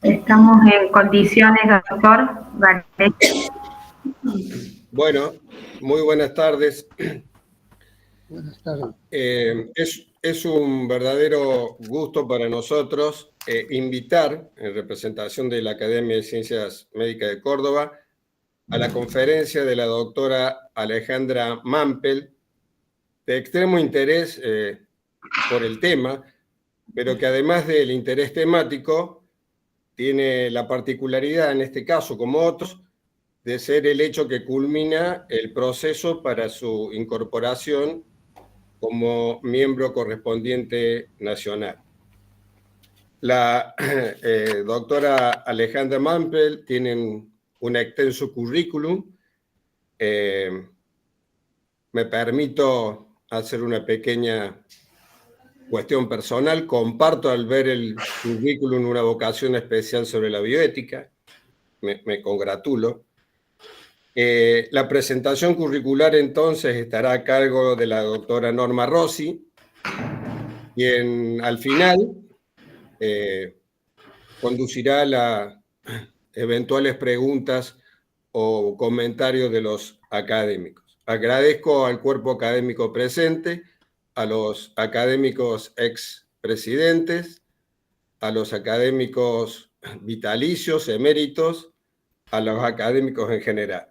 Estamos en condiciones, doctor. Vale. Bueno, muy buenas tardes. Buenas tardes. Es un verdadero gusto para nosotros invitar, en representación de la Academia de Ciencias Médicas de Córdoba, a la conferencia de la doctora Alejandra Mampel, de extremo interés por el tema, pero que además del interés temático, tiene la particularidad, en este caso como otros, de ser el hecho que culmina el proceso para su incorporación como miembro correspondiente nacional. La doctora Alejandra Mampel tiene un extenso currículum. Me permito hacer una pequeña cuestión personal. Comparto al ver el currículum una vocación especial sobre la bioética. Me congratulo. La presentación curricular entonces estará a cargo de la doctora Norma Rossi, quien al final conducirá las eventuales preguntas o comentarios de los académicos. Agradezco al cuerpo académico presente, a los académicos expresidentes, a los académicos vitalicios, eméritos, a los académicos en general.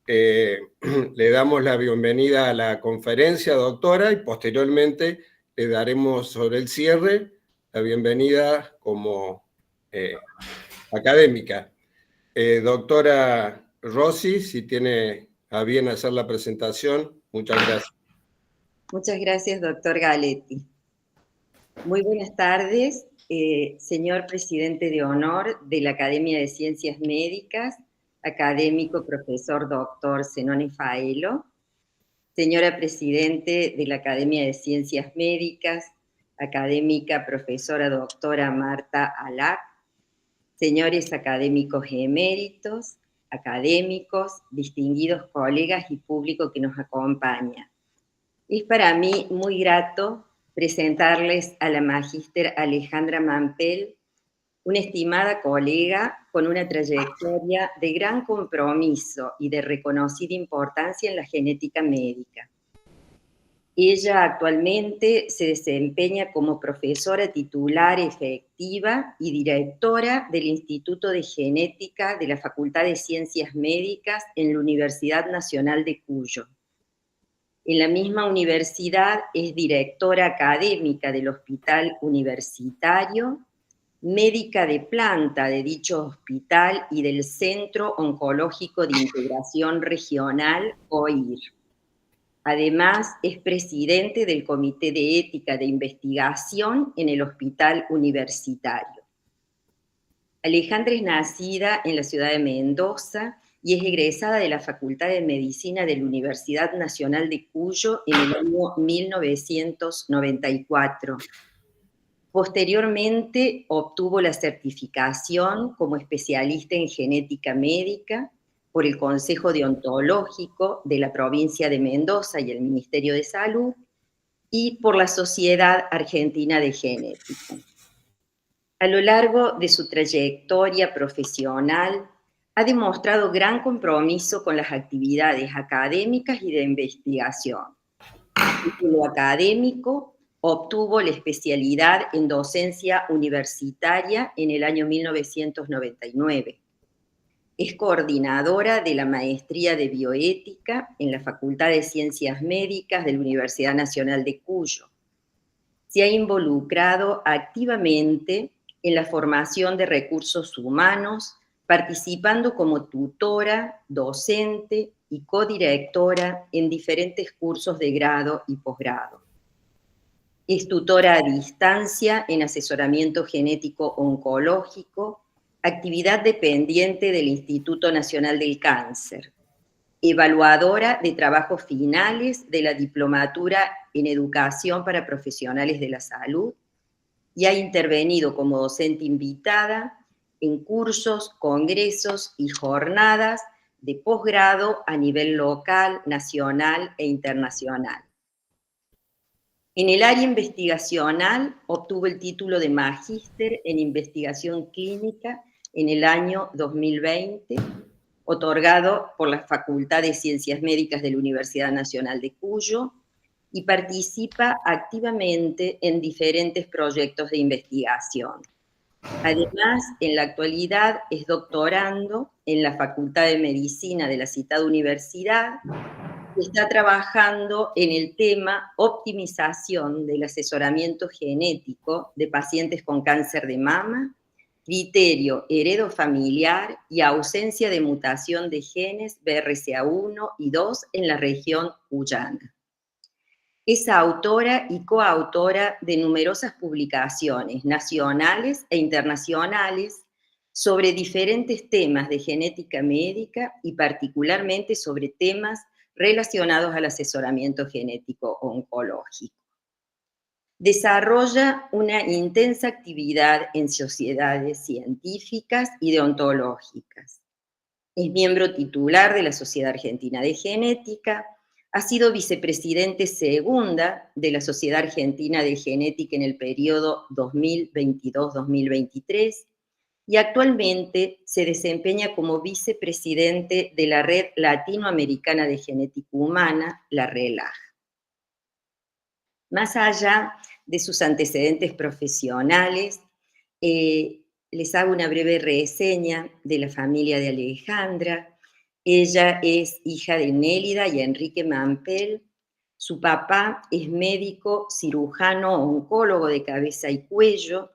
Le damos la bienvenida a la conferencia, doctora, y posteriormente le daremos sobre el cierre la bienvenida como académica. Doctora Rossi, si tiene a bien hacer la presentación, muchas gracias. Muchas gracias, doctor Galetti. Muy buenas tardes, señor presidente de honor de la Academia de Ciencias Médicas, académico profesor doctor Zenoni Faelo, señora presidente de la Academia de Ciencias Médicas, académica profesora doctora Marta Alac, señores académicos eméritos, académicos, distinguidos colegas y público que nos acompaña. Es para mí muy grato presentarles a la magíster Alejandra Mampel, una estimada colega con una trayectoria de gran compromiso y de reconocida importancia en la genética médica. Ella actualmente se desempeña como profesora titular efectiva y directora del Instituto de Genética de la Facultad de Ciencias Médicas en la Universidad Nacional de Cuyo. En la misma universidad es directora académica del Hospital Universitario, médica de planta de dicho hospital y del Centro Oncológico de Integración Regional, OIR. Además, es presidente del Comité de Ética de Investigación en el Hospital Universitario. Alejandra es nacida en la ciudad de Mendoza y es egresada de la Facultad de Medicina de la Universidad Nacional de Cuyo en el año 1994. Posteriormente, obtuvo la certificación como especialista en genética médica por el Consejo Deontológico de la provincia de Mendoza y el Ministerio de Salud, y por la Sociedad Argentina de Genética. A lo largo de su trayectoria profesional, ha demostrado gran compromiso con las actividades académicas y de investigación. En lo académico, obtuvo la especialidad en docencia universitaria en el año 1999. Es coordinadora de la Maestría de Bioética en la Facultad de Ciencias Médicas de la Universidad Nacional de Cuyo. Se ha involucrado activamente en la formación de recursos humanos, participando como tutora, docente y codirectora en diferentes cursos de grado y posgrado. Es tutora a distancia en asesoramiento genético oncológico, actividad dependiente del Instituto Nacional del Cáncer, evaluadora de trabajos finales de la Diplomatura en Educación para Profesionales de la Salud, y ha intervenido como docente invitada en cursos, congresos y jornadas de posgrado a nivel local, nacional e internacional. En el área investigacional obtuvo el título de Magíster en Investigación Clínica en el año 2020, otorgado por la Facultad de Ciencias Médicas de la Universidad Nacional de Cuyo, y participa activamente en diferentes proyectos de investigación. Además, en la actualidad es doctorando en la Facultad de Medicina de la citada universidad y está trabajando en el tema optimización del asesoramiento genético de pacientes con cáncer de mama, criterio heredofamiliar y ausencia de mutación de genes BRCA1 y 2 en la región Guyana. Es autora y coautora de numerosas publicaciones nacionales e internacionales sobre diferentes temas de genética médica y particularmente sobre temas relacionados al asesoramiento genético oncológico. Desarrolla una intensa actividad en sociedades científicas y deontológicas. Es miembro titular de la Sociedad Argentina de Genética, ha sido vicepresidente segunda de la Sociedad Argentina de Genética en el periodo 2022-2023 y actualmente se desempeña como vicepresidente de la Red Latinoamericana de Genética Humana, la RELAG. Más allá de sus antecedentes profesionales, les hago una breve reseña de la familia de Alejandra. Ella es hija de Nélida y Enrique Mampel. Su papá es médico cirujano oncólogo de cabeza y cuello,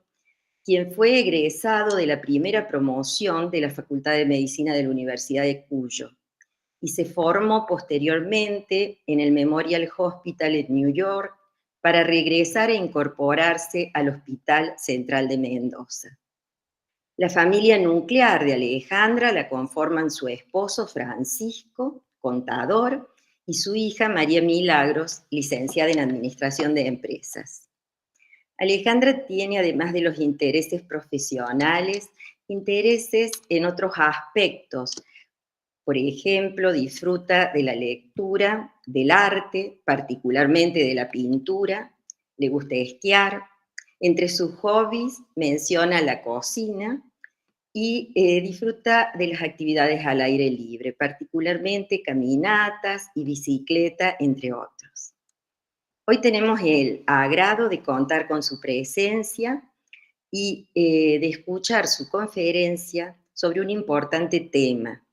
quien fue egresado de la primera promoción de la Facultad de Medicina de la Universidad de Cuyo y se formó posteriormente en el Memorial Hospital en New York para regresar e incorporarse al Hospital Central de Mendoza. La familia nuclear de Alejandra la conforman su esposo Francisco, contador, y su hija María Milagros, licenciada en Administración de Empresas. Alejandra tiene, además de los intereses profesionales, intereses en otros aspectos. Por ejemplo, disfruta de la lectura, del arte, particularmente de la pintura, le gusta esquiar. Entre sus hobbies menciona la cocina y disfruta de las actividades al aire libre, particularmente caminatas y bicicleta, entre otros. Hoy tenemos el agrado de contar con su presencia y de escuchar su conferencia sobre un importante tema: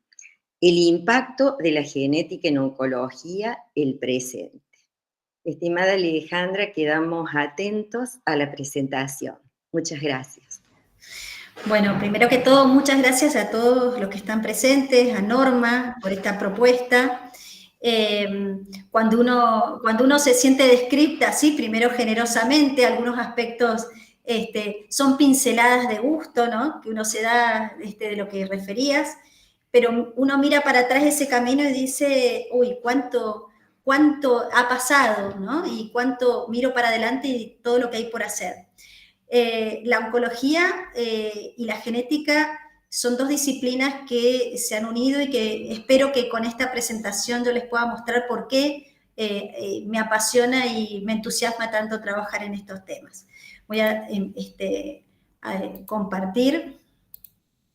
el impacto de la genética en oncología, el presente. Estimada Alejandra, quedamos atentos a la presentación. Muchas gracias. Bueno, primero que todo, muchas gracias a todos los que están presentes, a Norma por esta propuesta. Cuando uno se siente descripta así, primero generosamente, algunos aspectos son pinceladas de gusto, ¿no?, que uno se da de lo que referías, pero uno mira para atrás ese camino y dice, uy, cuánto ha pasado, ¿no? Y cuánto miro para adelante y todo lo que hay por hacer. La oncología y la genética son dos disciplinas que se han unido y que espero que con esta presentación yo les pueda mostrar por qué me apasiona y me entusiasma tanto trabajar en estos temas. Voy a compartir.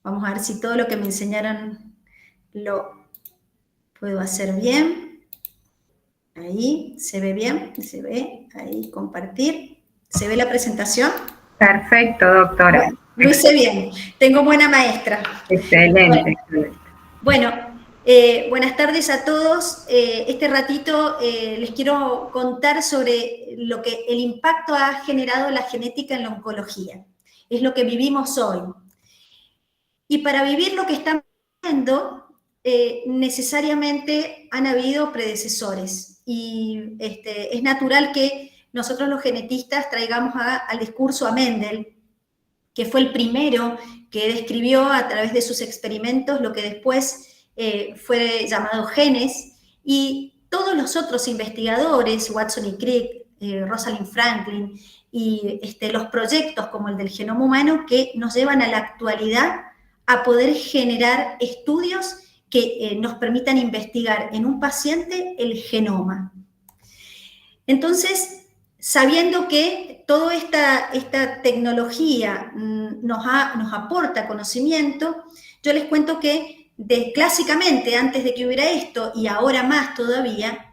Vamos a ver si todo lo que me enseñaron lo puedo hacer bien. Ahí, ¿se ve bien? ¿Se ve? Ahí, compartir. ¿Se ve la presentación? Perfecto, doctora. Bueno, lo hice bien. Tengo buena maestra. Excelente. Bueno, buenas tardes a todos. Este ratito les quiero contar sobre lo que el impacto ha generado la genética en la oncología. Es lo que vivimos hoy. Y para vivir lo que estamos viviendo, necesariamente han habido predecesores. Y es natural que nosotros los genetistas traigamos al discurso a Mendel, que fue el primero que describió a través de sus experimentos lo que después fue llamado genes, y todos los otros investigadores, Watson y Crick, Rosalind Franklin, y los proyectos como el del genoma humano que nos llevan a la actualidad a poder generar estudios que nos permitan investigar en un paciente el genoma. Entonces, sabiendo que toda esta tecnología nos aporta conocimiento, yo les cuento que clásicamente, antes de que hubiera esto, y ahora más todavía,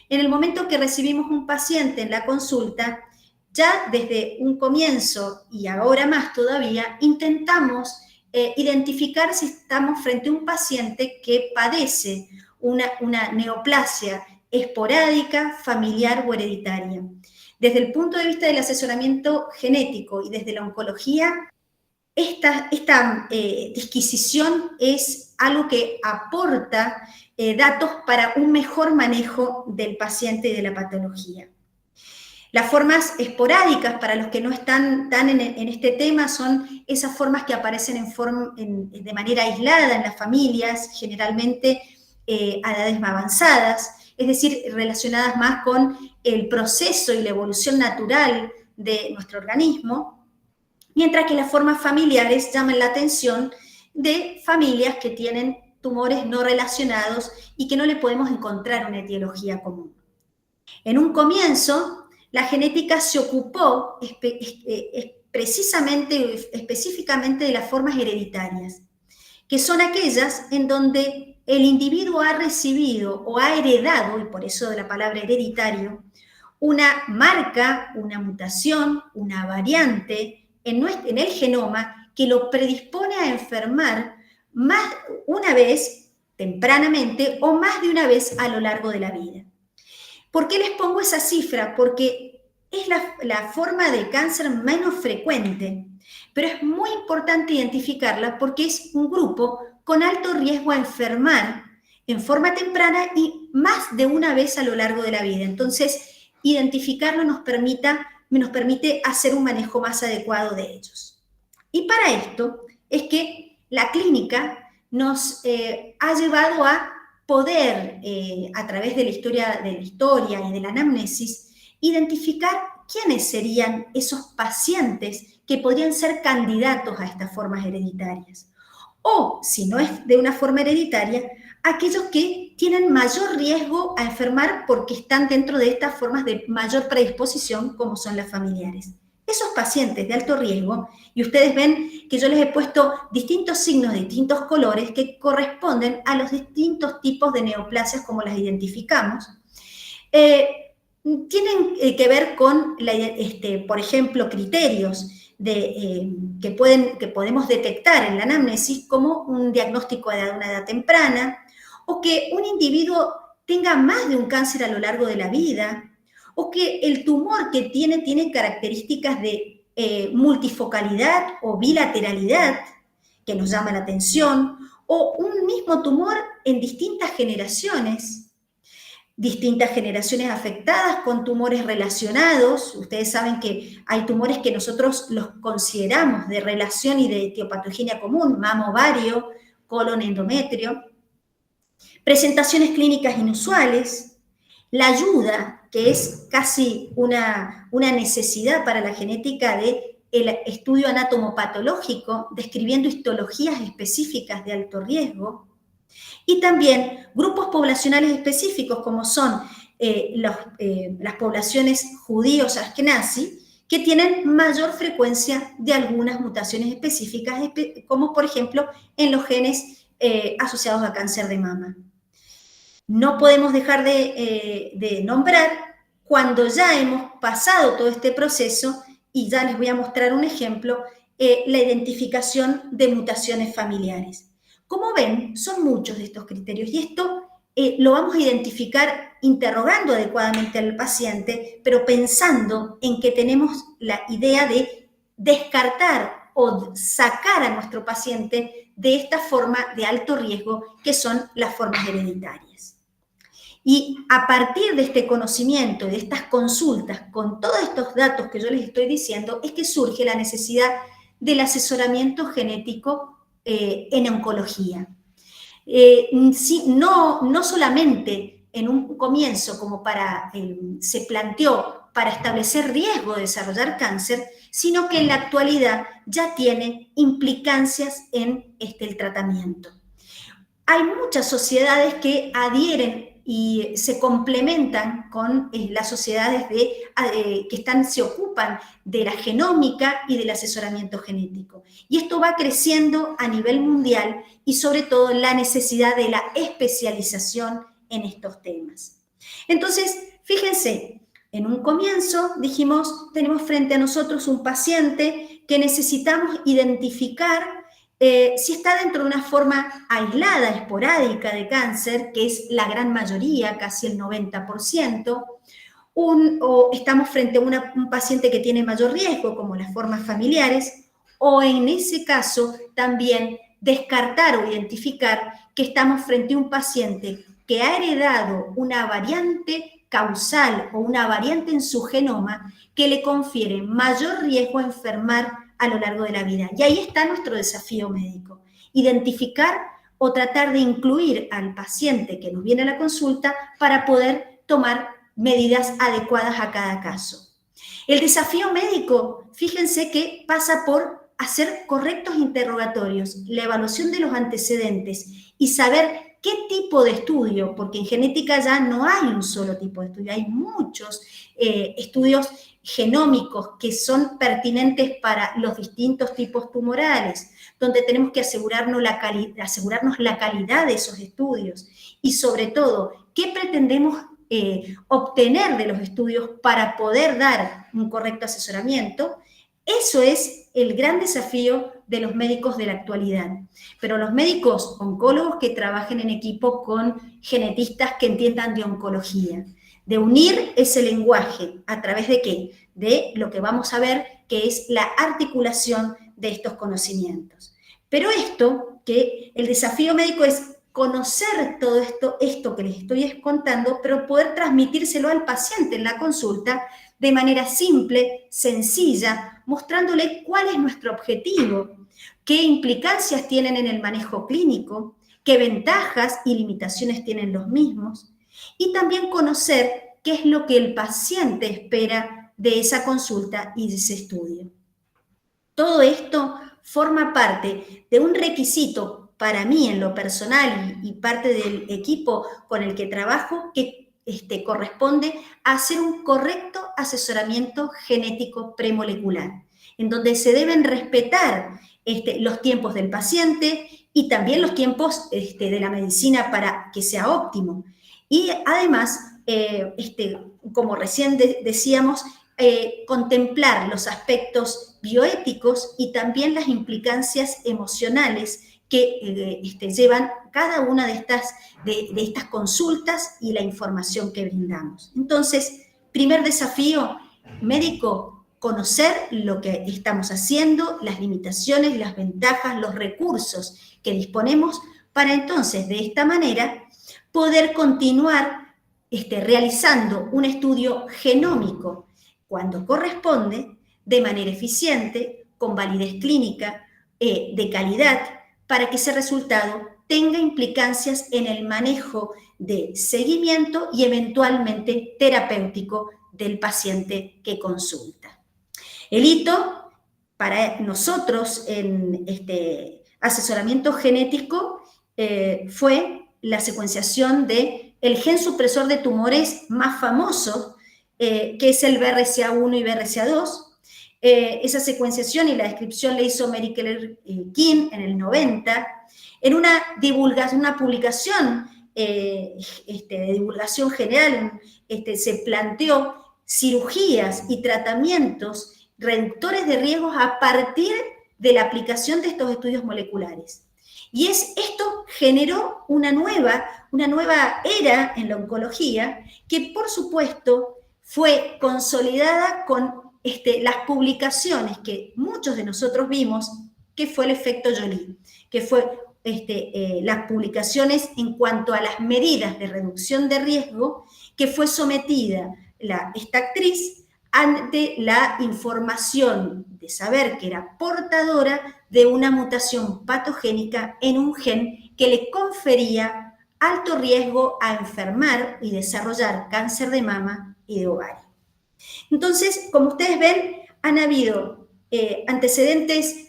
en el momento que recibimos un paciente en la consulta, ya desde un comienzo y ahora más todavía, intentamos identificar si estamos frente a un paciente que padece una neoplasia esporádica, familiar o hereditaria. Desde el punto de vista del asesoramiento genético y desde la oncología, esta disquisición es algo que aporta datos para un mejor manejo del paciente y de la patología. Las formas esporádicas, para los que no están tan en este tema, son esas formas que aparecen de manera aislada en las familias, generalmente a edades más avanzadas, es decir, relacionadas más con el proceso y la evolución natural de nuestro organismo, mientras que las formas familiares llaman la atención de familias que tienen tumores no relacionados y que no le podemos encontrar una etiología común. En un comienzo, la genética se ocupó específicamente de las formas hereditarias, que son aquellas en donde el individuo ha recibido o ha heredado, y por eso de la palabra hereditario, una marca, una mutación, una variante en el genoma que lo predispone a enfermar más una vez tempranamente o más de una vez a lo largo de la vida. ¿Por qué les pongo esa cifra? Porque es la forma de cáncer menos frecuente, pero es muy importante identificarla porque es un grupo con alto riesgo a enfermar en forma temprana y más de una vez a lo largo de la vida. Entonces, identificarlo nos permite hacer un manejo más adecuado de ellos. Y para esto es que la clínica nos ha llevado a poder, a través de la historia y de la anamnesis, identificar quiénes serían esos pacientes que podrían ser candidatos a estas formas hereditarias. O, si no es de una forma hereditaria, aquellos que tienen mayor riesgo a enfermar porque están dentro de estas formas de mayor predisposición, como son las familiares. Esos pacientes de alto riesgo, y ustedes ven que yo les he puesto distintos signos de distintos colores que corresponden a los distintos tipos de neoplasias como las identificamos, tienen que ver con, por ejemplo, criterios que podemos detectar en la anamnesis como un diagnóstico de una edad temprana, o que un individuo tenga más de un cáncer a lo largo de la vida, o que el tumor que tiene características de multifocalidad o bilateralidad, que nos llama la atención, o un mismo tumor en distintas generaciones afectadas con tumores relacionados. Ustedes saben que hay tumores que nosotros los consideramos de relación y de etiopatogenia común, mama, ovario, colon, endometrio. Presentaciones clínicas inusuales, la ayuda, que es casi una necesidad para la genética del estudio anatomopatológico, describiendo histologías específicas de alto riesgo, y también grupos poblacionales específicos como son las poblaciones judíos ashkenazi, que tienen mayor frecuencia de algunas mutaciones específicas, como por ejemplo en los genes asociados a cáncer de mama. No podemos dejar de nombrar cuando ya hemos pasado todo este proceso, y ya les voy a mostrar un ejemplo, la identificación de mutaciones familiares. Como ven, son muchos de estos criterios, y esto lo vamos a identificar interrogando adecuadamente al paciente, pero pensando en que tenemos la idea de descartar o sacar a nuestro paciente de esta forma de alto riesgo que son las formas hereditarias. Y a partir de este conocimiento, de estas consultas, con todos estos datos que yo les estoy diciendo, es que surge la necesidad del asesoramiento genético en oncología. No solamente en un comienzo como se planteó para establecer riesgo de desarrollar cáncer, sino que en la actualidad ya tiene implicancias en el tratamiento. Hay muchas sociedades que adhieren y se complementan con las sociedades que se ocupan de la genómica y del asesoramiento genético. Y esto va creciendo a nivel mundial y sobre todo la necesidad de la especialización en estos temas. Entonces, fíjense, en un comienzo dijimos, tenemos frente a nosotros un paciente que necesitamos identificar si está dentro de una forma aislada, esporádica de cáncer, que es la gran mayoría, casi el 90%, o estamos frente a un paciente que tiene mayor riesgo, como las formas familiares, o en ese caso también descartar o identificar que estamos frente a un paciente que ha heredado una variante causal o una variante en su genoma que le confiere mayor riesgo a enfermar a lo largo de la vida. Y ahí está nuestro desafío médico, identificar o tratar de incluir al paciente que nos viene a la consulta para poder tomar medidas adecuadas a cada caso. El desafío médico, fíjense que pasa por hacer correctos interrogatorios, la evaluación de los antecedentes y saber qué tipo de estudio, porque en genética ya no hay un solo tipo de estudio, hay muchos estudios genómicos que son pertinentes para los distintos tipos tumorales, donde tenemos que asegurarnos la calidad de esos estudios y sobre todo, qué pretendemos obtener de los estudios para poder dar un correcto asesoramiento. Eso es el gran desafío de los médicos de la actualidad. Pero los médicos oncólogos que trabajen en equipo con genetistas que entiendan de oncología, de unir ese lenguaje, ¿a través de qué? De lo que vamos a ver, que es la articulación de estos conocimientos. Pero que el desafío médico es conocer todo esto que les estoy contando, pero poder transmitírselo al paciente en la consulta de manera simple, sencilla, mostrándole cuál es nuestro objetivo, qué implicancias tienen en el manejo clínico, qué ventajas y limitaciones tienen los mismos, y también conocer qué es lo que el paciente espera de esa consulta y de ese estudio. Todo esto forma parte de un requisito para mí en lo personal y parte del equipo con el que trabajo que corresponde a hacer un correcto asesoramiento genético premolecular, en donde se deben respetar los tiempos del paciente y también los tiempos de la medicina para que sea óptimo. Y además, como recién decíamos, contemplar los aspectos bioéticos y también las implicancias emocionales que llevan cada una de estas consultas y la información que brindamos. Entonces, primer desafío médico, conocer lo que estamos haciendo, las limitaciones, las ventajas, los recursos que disponemos para entonces, de esta manera, poder continuar realizando un estudio genómico cuando corresponde, de manera eficiente, con validez clínica, de calidad, para que ese resultado tenga implicancias en el manejo de seguimiento y eventualmente terapéutico del paciente que consulta. El hito para nosotros en este asesoramiento genético fue la secuenciación del gen supresor de tumores más famoso, que es el BRCA1 y BRCA2. Esa secuenciación y la descripción la hizo Mary Keller King en el 90, en una publicación de divulgación general, se planteó cirugías y tratamientos reductores de riesgos a partir de la aplicación de estos estudios moleculares. Y esto generó una nueva era en la oncología que, por supuesto, fue consolidada con las publicaciones que muchos de nosotros vimos, que fue el efecto Jolie, que fue las publicaciones en cuanto a las medidas de reducción de riesgo que fue sometida esta actriz ante la información de saber que era portadora de una mutación patogénica en un gen que le confería alto riesgo a enfermar y desarrollar cáncer de mama y de ovario. Entonces, como ustedes ven, han habido antecedentes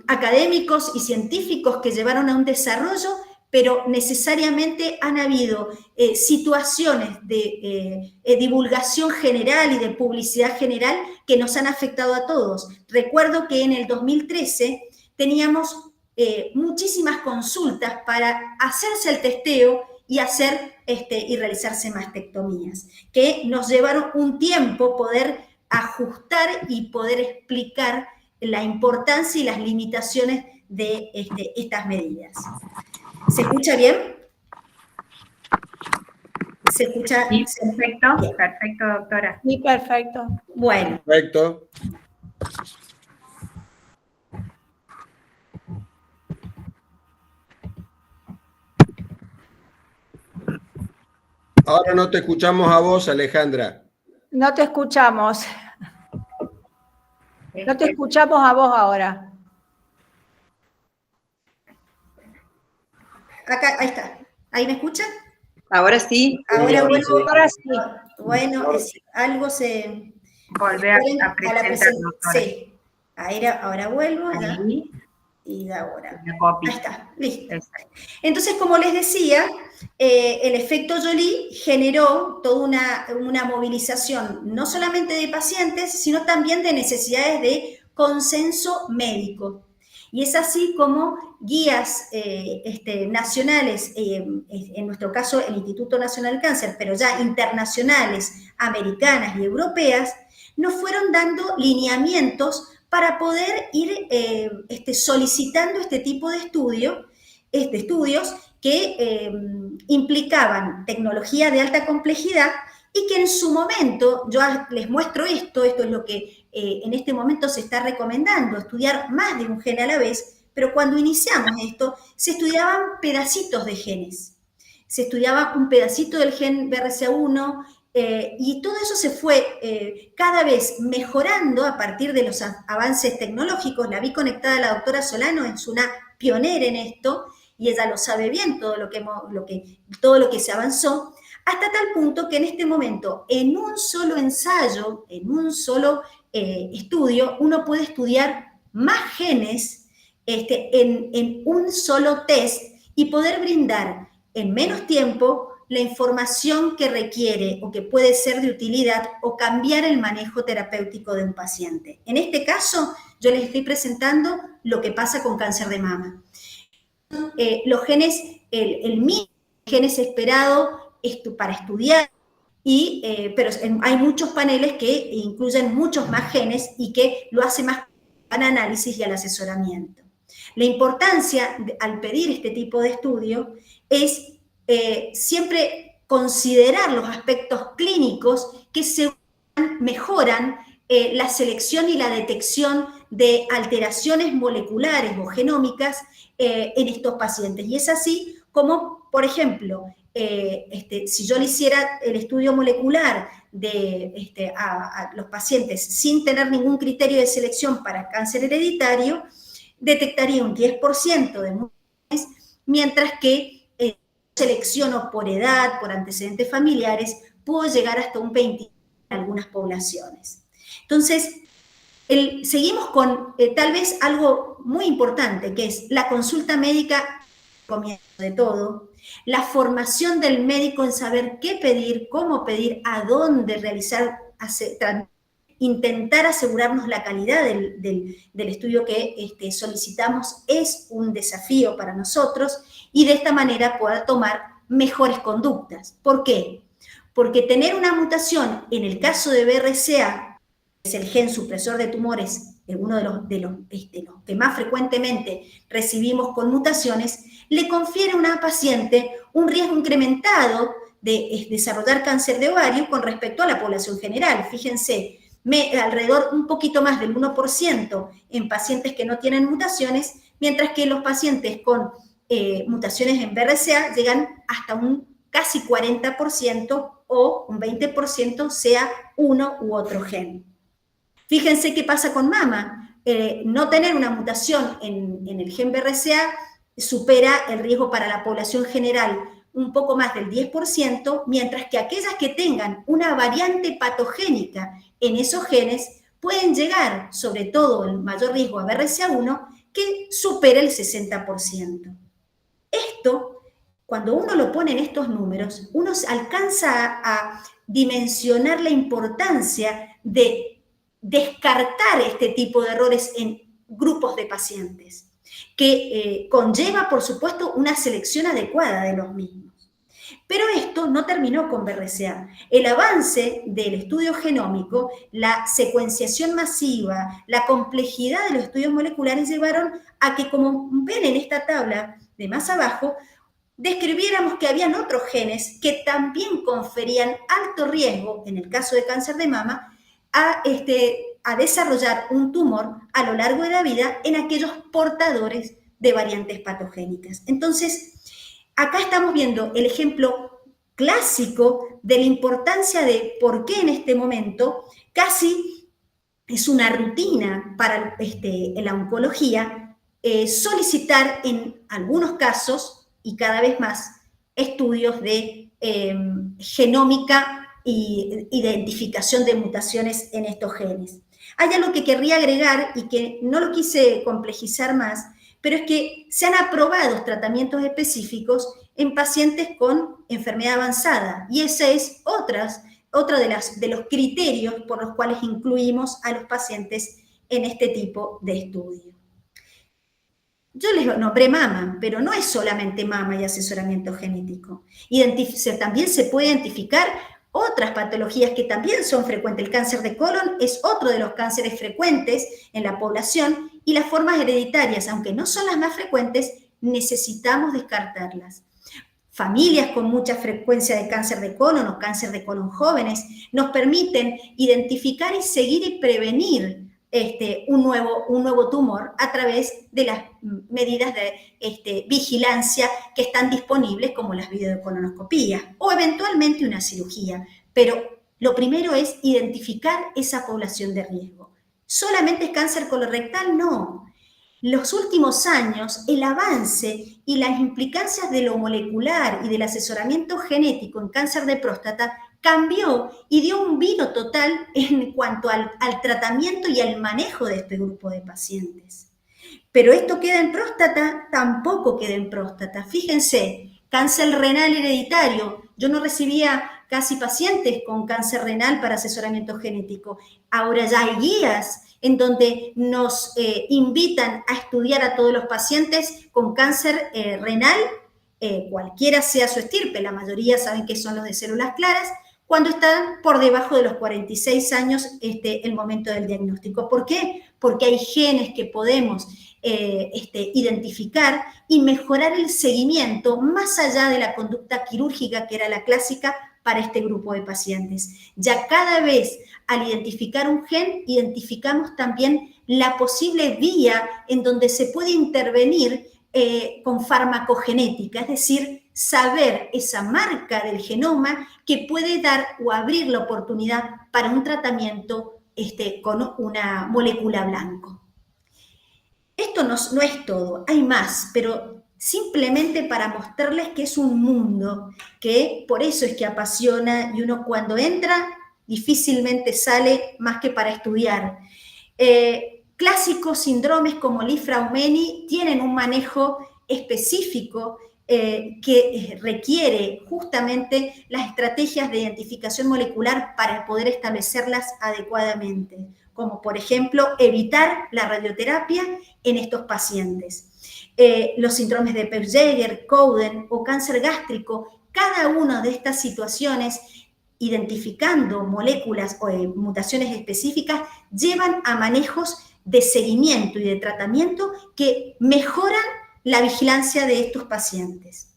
académicos y científicos que llevaron a un desarrollo, pero necesariamente han habido situaciones de divulgación general y de publicidad general que nos han afectado a todos. Recuerdo que en el 2013 teníamos muchísimas consultas para hacerse el testeo y y realizarse mastectomías, que nos llevaron un tiempo poder ajustar y poder explicar la importancia y las limitaciones de estas medidas. ¿Se escucha bien? ¿Se escucha? Sí, perfecto, perfecto, doctora. Sí, perfecto. Bueno. Perfecto. Ahora no te escuchamos a vos, Alejandra. No te escuchamos. No te escuchamos a vos ahora. Acá, ahí está. ¿Ahí me escuchan? Ahora sí. Ahora vuelvo. Ahora sí. Bueno, algo se... Volver a presentar, doctora. Sí. Ahora vuelvo. Ya. Ahí, Y ahora. la copia. Ahí está, listo. Exacto. Entonces, como les decía, el efecto Jolie generó toda una movilización, no solamente de pacientes, sino también de necesidades de consenso médico. Y es así como guías nacionales, en nuestro caso el Instituto Nacional del Cáncer, pero ya internacionales, americanas y europeas, nos fueron dando lineamientos para poder ir solicitando este tipo de estudios que implicaban tecnología de alta complejidad y que en su momento, yo les muestro esto es lo que en este momento se está recomendando, estudiar más de un gen a la vez, pero cuando iniciamos esto, se estudiaban pedacitos de genes. Se estudiaba un pedacito del gen BRCA1, y todo eso se fue cada vez mejorando a partir de los avances tecnológicos. La vi conectada a la doctora Solano, es una pionera en esto, y ella lo sabe bien, todo lo que se avanzó, hasta tal punto que en este momento, en un solo ensayo, en un solo estudio, uno puede estudiar más genes en un solo test y poder brindar en menos tiempo la información que requiere o que puede ser de utilidad o cambiar el manejo terapéutico de un paciente. En este caso, yo les estoy presentando lo que pasa con cáncer de mama. Los genes, el mínimo de genes esperado para estudiar, pero hay muchos paneles que incluyen muchos más genes y que lo hace más al análisis y al asesoramiento. La importancia al pedir este tipo de estudio es siempre considerar los aspectos clínicos que mejoran la selección y la detección de alteraciones moleculares o genómicas en estos pacientes. Y es así como, por ejemplo, si yo le hiciera el estudio molecular a los pacientes sin tener ningún criterio de selección para cáncer hereditario, detectaría un 10% de mujeres, mientras que selecciono por edad, por antecedentes familiares, puedo llegar hasta un 20% en algunas poblaciones. Entonces, seguimos con tal vez algo muy importante, que es la consulta médica, comienzo de todo, la formación del médico en saber qué pedir, cómo pedir, a dónde realizar, intentar asegurarnos la calidad del estudio que solicitamos es un desafío para nosotros, y de esta manera poder tomar mejores conductas. ¿Por qué? Porque tener una mutación, en el caso de BRCA, que es el gen supresor de tumores, uno de los que más frecuentemente recibimos con mutaciones, le confiere a una paciente un riesgo incrementado de desarrollar cáncer de ovario con respecto a la población general. Fíjense, alrededor un poquito más del 1% en pacientes que no tienen mutaciones, mientras que los pacientes con mutaciones en BRCA llegan hasta un casi 40% o un 20% sea uno u otro gen. Fíjense qué pasa con mama. No tener una mutación en el gen BRCA supera el riesgo para la población general un poco más del 10%, mientras que aquellas que tengan una variante patogénica en esos genes pueden llegar, sobre todo el mayor riesgo a BRCA1, que supera el 60%. Esto cuando uno lo pone en estos números, uno alcanza a dimensionar la importancia de descartar este tipo de errores en grupos de pacientes, que conlleva, por supuesto, una selección adecuada de los mismos. Pero esto no terminó con BRCA. El avance del estudio genómico, la secuenciación masiva, la complejidad de los estudios moleculares llevaron a que, como ven en esta tabla de más abajo, describiéramos que habían otros genes que también conferían alto riesgo, en el caso de cáncer de mama, a desarrollar un tumor a lo largo de la vida en aquellos portadores de variantes patogénicas. Entonces, acá estamos viendo el ejemplo clásico de la importancia de por qué en este momento casi es una rutina para la oncología solicitar en algunos casos y cada vez más estudios de genómica e identificación de mutaciones en estos genes. Hay algo que querría agregar y que no lo quise complejizar más, pero es que se han aprobado tratamientos específicos en pacientes con enfermedad avanzada, y ese es otro de los criterios por los cuales incluimos a los pacientes en este tipo de estudio. Yo les nombré mama, pero no es solamente mama y asesoramiento genético. También se puede identificar otras patologías que también son frecuentes. El cáncer de colon es otro de los cánceres frecuentes en la población, y las formas hereditarias, aunque no son las más frecuentes, necesitamos descartarlas. Familias con mucha frecuencia de cáncer de colon o cáncer de colon jóvenes nos permiten identificar y seguir y prevenir un nuevo tumor a través de las medidas de vigilancia que están disponibles, como las videocolonoscopías o eventualmente una cirugía. Pero lo primero es identificar esa población de riesgo. ¿Solamente es cáncer colorectal? No. Los últimos años, el avance y las implicancias de lo molecular y del asesoramiento genético en cáncer de próstata cambió y dio un viro total en cuanto al tratamiento y al manejo de este grupo de pacientes. Pero esto queda en próstata, tampoco queda en próstata. Fíjense, cáncer renal hereditario. Yo no recibía casi pacientes con cáncer renal para asesoramiento genético. Ahora ya hay guías en donde nos invitan a estudiar a todos los pacientes con cáncer renal, cualquiera sea su estirpe, la mayoría saben que son los de células claras, cuando están por debajo de los 46 años el momento del diagnóstico. ¿Por qué? Porque hay genes que podemos identificar y mejorar el seguimiento más allá de la conducta quirúrgica, que era la clásica para este grupo de pacientes. Ya cada vez al identificar un gen, identificamos también la posible vía en donde se puede intervenir con farmacogenética, es decir, saber esa marca del genoma que puede dar o abrir la oportunidad para un tratamiento con una molécula blanco. Esto no es todo, hay más, pero simplemente para mostrarles que es un mundo que por eso es que apasiona, y uno cuando entra difícilmente sale más que para estudiar. Clásicos síndromes como Li-Fraumeni tienen un manejo específico que requiere justamente las estrategias de identificación molecular para poder establecerlas adecuadamente, como por ejemplo evitar la radioterapia en estos pacientes. Los síndromes de Peutz-Jeghers, Cowden o cáncer gástrico, cada una de estas situaciones, identificando moléculas o mutaciones específicas, llevan a manejos de seguimiento y de tratamiento que mejoran la vigilancia de estos pacientes.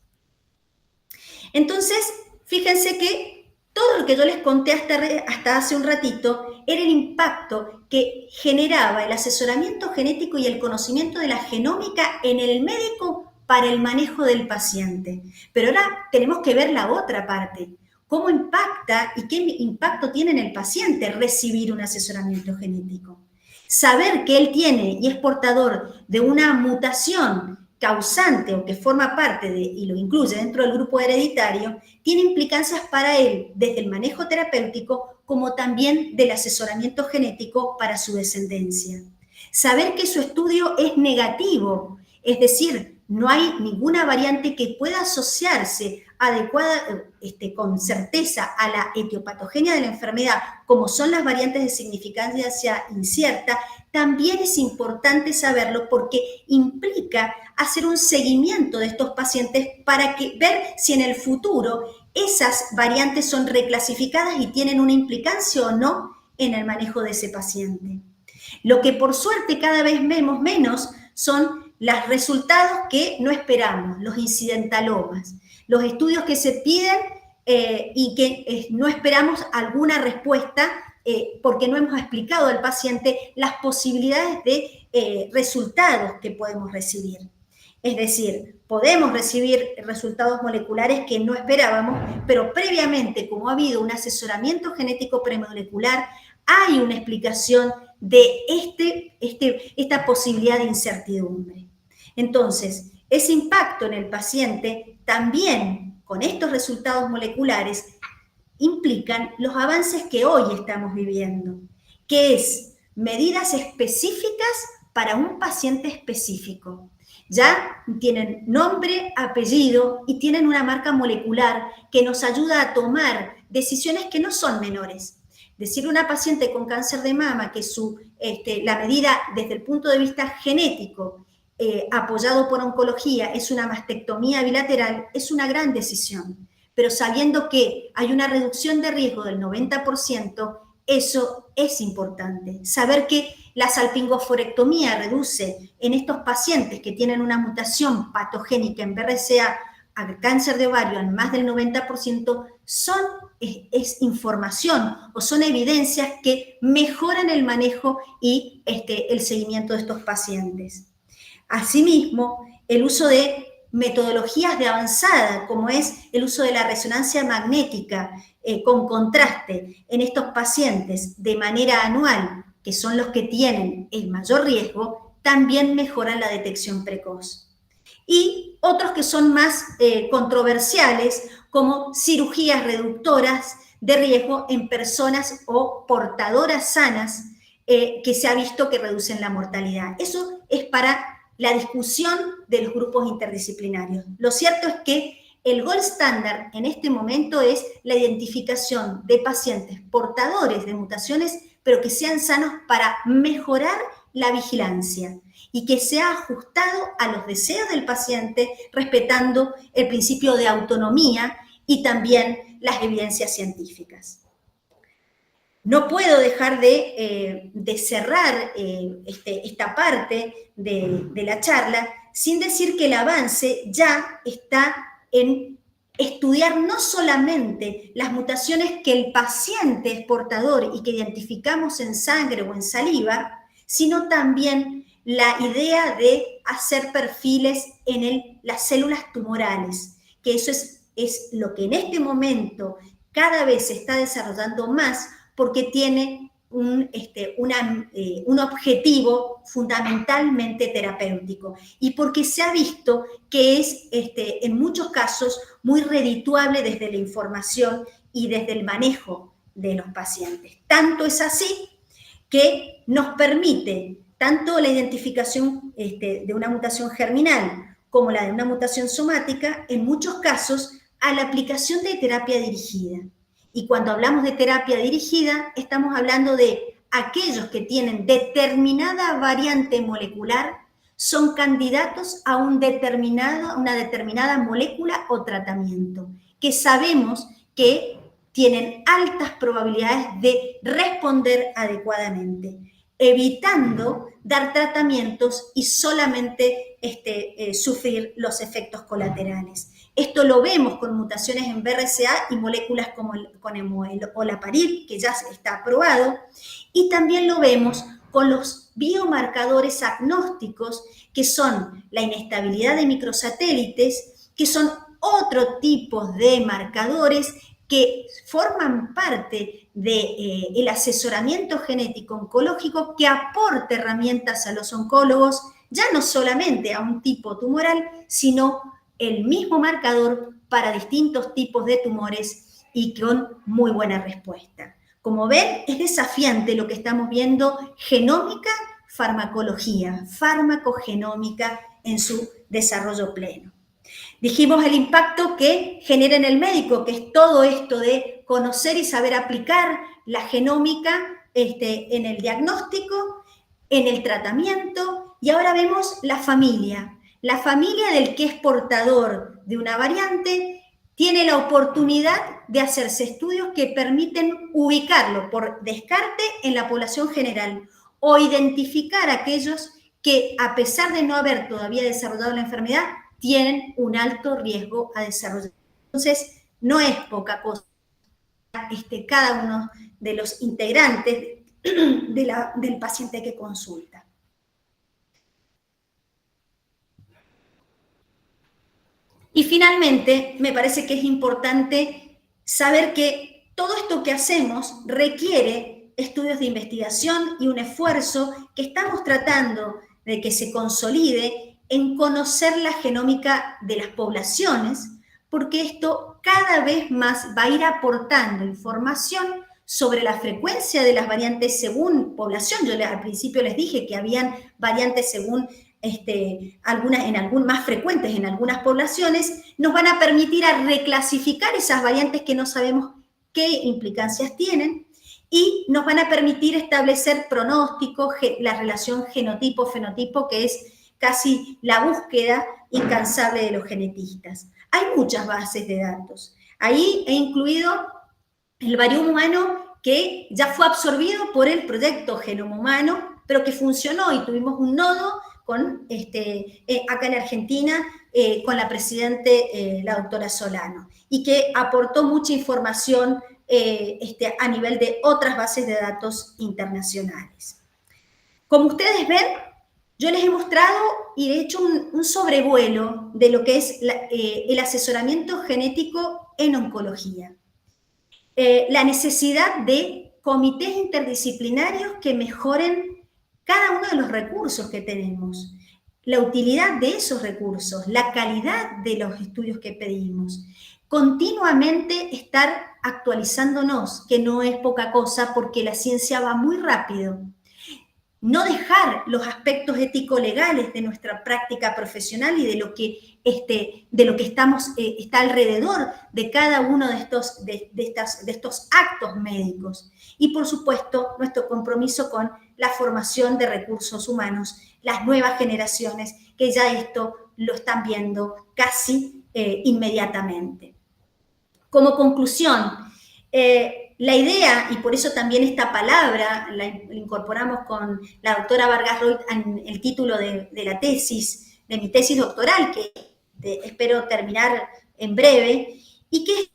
Entonces, fíjense que todo lo que yo les conté hasta hace un ratito era el impacto que generaba el asesoramiento genético y el conocimiento de la genómica en el médico para el manejo del paciente. Pero ahora tenemos que ver la otra parte. ¿Cómo impacta y qué impacto tiene en el paciente recibir un asesoramiento genético? Saber que él tiene y es portador de una mutación causante o que forma parte de y lo incluye dentro del grupo hereditario, tiene implicancias para él desde el manejo terapéutico como también del asesoramiento genético para su descendencia. Saber que su estudio es negativo, es decir, no hay ninguna variante que pueda asociarse adecuada, con certeza a la etiopatogenia de la enfermedad, como son las variantes de significancia incierta, también es importante saberlo porque implica hacer un seguimiento de estos pacientes para ver si en el futuro esas variantes son reclasificadas y tienen una implicancia o no en el manejo de ese paciente. Lo que por suerte cada vez vemos menos son los resultados que no esperamos, los incidentalomas, los estudios que se piden y que no esperamos alguna respuesta porque no hemos explicado al paciente las posibilidades de resultados que podemos recibir. Es decir, podemos recibir resultados moleculares que no esperábamos, pero previamente, como ha habido un asesoramiento genético premolecular, hay una explicación de esta posibilidad de incertidumbre. Entonces, ese impacto en el paciente también con estos resultados moleculares implican los avances que hoy estamos viviendo, que es medidas específicas para un paciente específico. Ya tienen nombre, apellido y tienen una marca molecular que nos ayuda a tomar decisiones que no son menores. Decirle a una paciente con cáncer de mama que la medida desde el punto de vista genético apoyado por oncología es una mastectomía bilateral es una gran decisión, pero sabiendo que hay una reducción de riesgo del 90%, eso es importante. Saber que la salpingoforectomía reduce en estos pacientes que tienen una mutación patogénica en BRCA al cáncer de ovario en más del 90%, es información o son evidencias que mejoran el manejo y el seguimiento de estos pacientes. Asimismo, el uso de metodologías de avanzada, como es el uso de la resonancia magnética con contraste en estos pacientes de manera anual, que son los que tienen el mayor riesgo, también mejoran la detección precoz. Y otros que son más controversiales, como cirugías reductoras de riesgo en personas o portadoras sanas, que se ha visto que reducen la mortalidad. Eso es para la discusión de los grupos interdisciplinarios. Lo cierto es que el gold standard en este momento es la identificación de pacientes portadores de mutaciones, pero que sean sanos para mejorar la vigilancia y que sea ajustado a los deseos del paciente, respetando el principio de autonomía y también las evidencias científicas. No puedo dejar de cerrar esta parte de la charla sin decir que el avance ya está en estudiar no solamente las mutaciones que el paciente es portador y que identificamos en sangre o en saliva, sino también la idea de hacer perfiles en las células tumorales, que eso es lo que en este momento cada vez se está desarrollando más, porque tiene un objetivo fundamentalmente terapéutico y porque se ha visto que es en muchos casos muy redituable desde la información y desde el manejo de los pacientes. Tanto es así que nos permite tanto la identificación de una mutación germinal como la de una mutación somática, en muchos casos, a la aplicación de terapia dirigida. Y cuando hablamos de terapia dirigida, estamos hablando de aquellos que tienen determinada variante molecular, son candidatos a una determinada molécula o tratamiento, que sabemos que tienen altas probabilidades de responder adecuadamente, evitando dar tratamientos y solamente sufrir los efectos colaterales. Esto lo vemos con mutaciones en BRCA y moléculas como el olaparib, que ya está aprobado, y también lo vemos con los biomarcadores agnósticos, que son la inestabilidad de microsatélites, que son otro tipo de marcadores que forman parte del asesoramiento genético oncológico que aporta herramientas a los oncólogos, ya no solamente a un tipo tumoral, sino el mismo marcador para distintos tipos de tumores y con muy buena respuesta. Como ven, es desafiante lo que estamos viendo, genómica, farmacología, farmacogenómica en su desarrollo pleno. Dijimos el impacto que genera en el médico, que es todo esto de conocer y saber aplicar la genómica en el diagnóstico, en el tratamiento, y ahora vemos la familia. La familia del que es portador de una variante tiene la oportunidad de hacerse estudios que permiten ubicarlo por descarte en la población general o identificar a aquellos que, a pesar de no haber todavía desarrollado la enfermedad, tienen un alto riesgo a desarrollar. Entonces, no es poca cosa cada uno de los integrantes del paciente que consulta. Y finalmente, me parece que es importante saber que todo esto que hacemos requiere estudios de investigación y un esfuerzo que estamos tratando de que se consolide en conocer la genómica de las poblaciones, porque esto cada vez más va a ir aportando información sobre la frecuencia de las variantes según población. Yo al principio les dije que habían variantes según más frecuentes en algunas poblaciones, nos van a permitir a reclasificar esas variantes que no sabemos qué implicancias tienen, y nos van a permitir establecer pronósticos, la relación genotipo-fenotipo, que es casi la búsqueda incansable de los genetistas. Hay muchas bases de datos. Ahí he incluido el varioma humano, que ya fue absorbido por el proyecto Genoma Humano, pero que funcionó, y tuvimos un nodo con, acá en Argentina, con la presidente, la doctora Solano, y que aportó mucha información a nivel de otras bases de datos internacionales. Como ustedes ven, yo les he mostrado y he hecho un sobrevuelo de lo que es el asesoramiento genético en oncología. La necesidad de comités interdisciplinarios que mejoren cada uno de los recursos que tenemos, la utilidad de esos recursos, la calidad de los estudios que pedimos, continuamente estar actualizándonos, que no es poca cosa porque la ciencia va muy rápido. No dejar los aspectos ético-legales de nuestra práctica profesional y de lo que está alrededor de cada uno de estos actos médicos. Y, por supuesto, nuestro compromiso con la formación de recursos humanos, las nuevas generaciones, que ya esto lo están viendo casi inmediatamente. Como conclusión, la idea, y por eso también esta palabra la incorporamos con la doctora Vargas Roy en el título de la tesis, de mi tesis doctoral, que espero terminar en breve, y que es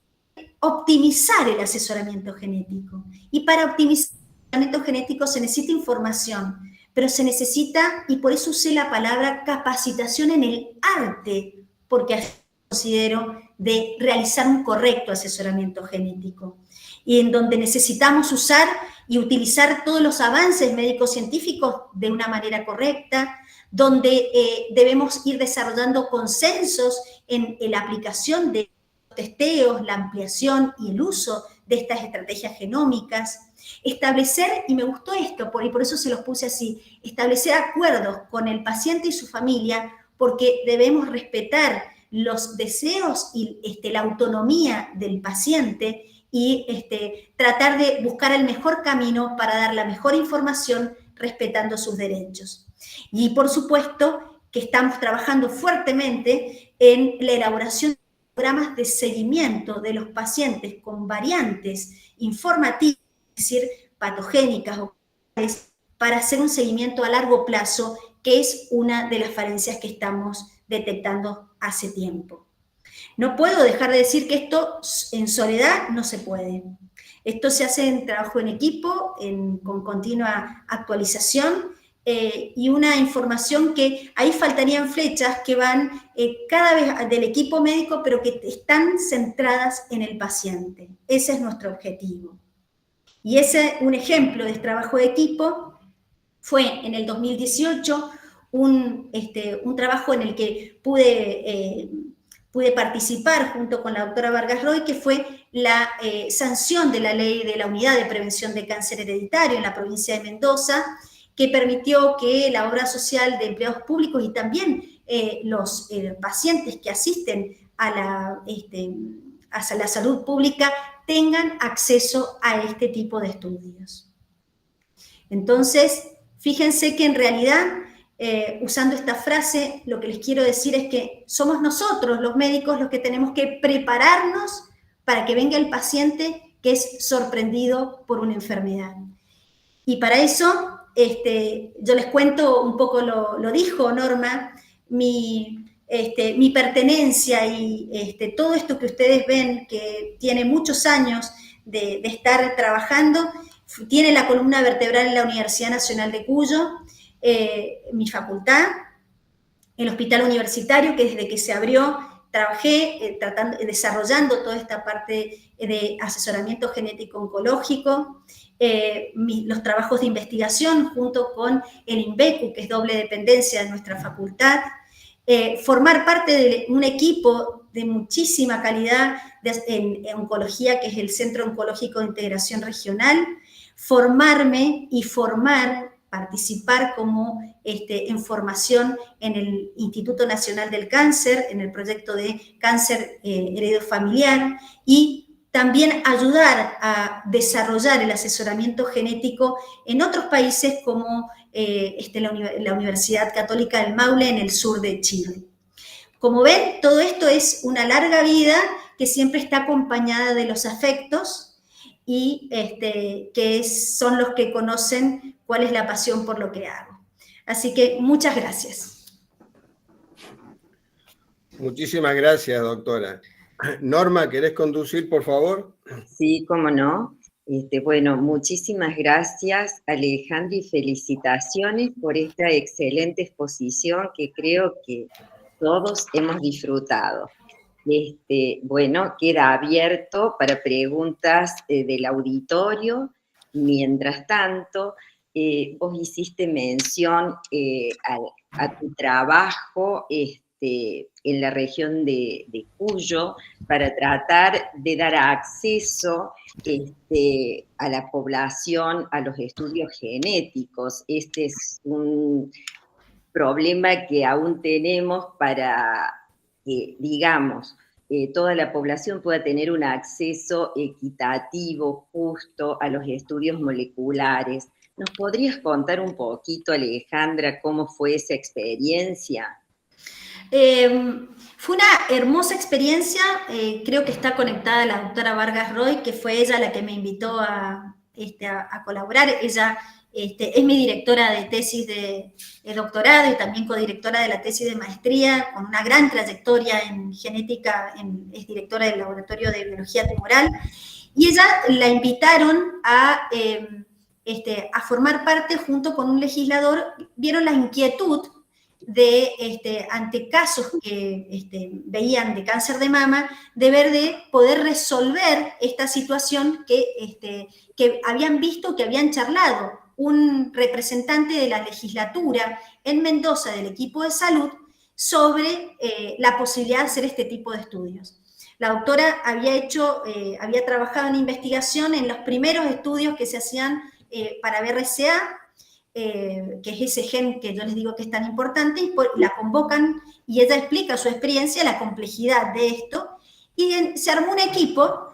optimizar el asesoramiento genético. Y para optimizar el asesoramiento genético se necesita información, pero se necesita, y por eso usé la palabra capacitación en el arte, porque considero de realizar un correcto asesoramiento genético, y en donde necesitamos usar y utilizar todos los avances médico-científicos de una manera correcta, donde debemos ir desarrollando consensos en la aplicación de testeos, la ampliación y el uso de estas estrategias genómicas, establecer, y me gustó esto, y por eso se los puse así, establecer acuerdos con el paciente y su familia, porque debemos respetar los deseos y la autonomía del paciente, y tratar de buscar el mejor camino para dar la mejor información respetando sus derechos. Y por supuesto que estamos trabajando fuertemente en la elaboración de programas de seguimiento de los pacientes con variantes informativas, es decir, patogénicas o para hacer un seguimiento a largo plazo, que es una de las falencias que estamos detectando hace tiempo. No puedo dejar de decir que esto en soledad no se puede. Esto se hace en trabajo en equipo, con continua actualización, y una información que ahí faltarían flechas que van cada vez del equipo médico, pero que están centradas en el paciente. Ese es nuestro objetivo. Y un ejemplo de trabajo de equipo fue en el 2018 un trabajo en el que pude participar junto con la doctora Vargas Roy, que fue la sanción de la ley de la Unidad de Prevención de Cáncer Hereditario en la provincia de Mendoza, que permitió que la obra social de empleados públicos y también los pacientes que asisten a la salud pública tengan acceso a este tipo de estudios. Entonces, fíjense que en realidad, usando esta frase, lo que les quiero decir es que somos nosotros, los médicos, los que tenemos que prepararnos para que venga el paciente que es sorprendido por una enfermedad. Y para eso, yo les cuento un poco, lo dijo Norma, mi pertenencia y todo esto que ustedes ven, que tiene muchos años de estar trabajando, tiene la columna vertebral en la Universidad Nacional de Cuyo, mi facultad, el hospital universitario, que desde que se abrió trabajé desarrollando toda esta parte de asesoramiento genético oncológico, los trabajos de investigación junto con el INVECU, que es doble dependencia de nuestra facultad, formar parte de un equipo de muchísima calidad en oncología, que es el Centro Oncológico de Integración Regional, formarme y participar como en formación en el Instituto Nacional del Cáncer, en el proyecto de cáncer heredofamiliar, y también ayudar a desarrollar el asesoramiento genético en otros países como la Universidad Católica del Maule en el sur de Chile. Como ven, todo esto es una larga vida que siempre está acompañada de los afectos y que son los que conocen cuál es la pasión por lo que hago. Así que muchas gracias. Muchísimas gracias, doctora. Norma, ¿querés conducir, por favor? Sí, cómo no. Bueno, muchísimas gracias, Alejandra, y felicitaciones por esta excelente exposición que creo que todos hemos disfrutado. Bueno, queda abierto para preguntas del auditorio. Mientras tanto, vos hiciste mención a tu trabajo en la región de Cuyo para tratar de dar acceso a la población a los estudios genéticos. Este es un problema que aún tenemos para que, digamos, toda la población pueda tener un acceso equitativo, justo a los estudios moleculares. ¿Nos podrías contar un poquito, Alejandra, cómo fue esa experiencia? Fue una hermosa experiencia, creo que está conectada a la doctora Vargas Roy, que fue ella la que me invitó a colaborar. Ella es mi directora de tesis de doctorado y también codirectora de la tesis de maestría, con una gran trayectoria en genética, es directora del Laboratorio de Biología Tumoral, y ella la invitaron a formar parte junto con un legislador. Vieron la inquietud ante casos que veían de cáncer de mama, de poder resolver esta situación que habían visto, que habían charlado un representante de la legislatura en Mendoza del equipo de salud sobre la posibilidad de hacer este tipo de estudios. La doctora había trabajado en investigación en los primeros estudios que se hacían para BRCA, que es ese gen que yo les digo que es tan importante, y la convocan y ella explica su experiencia, la complejidad de esto, y se armó un equipo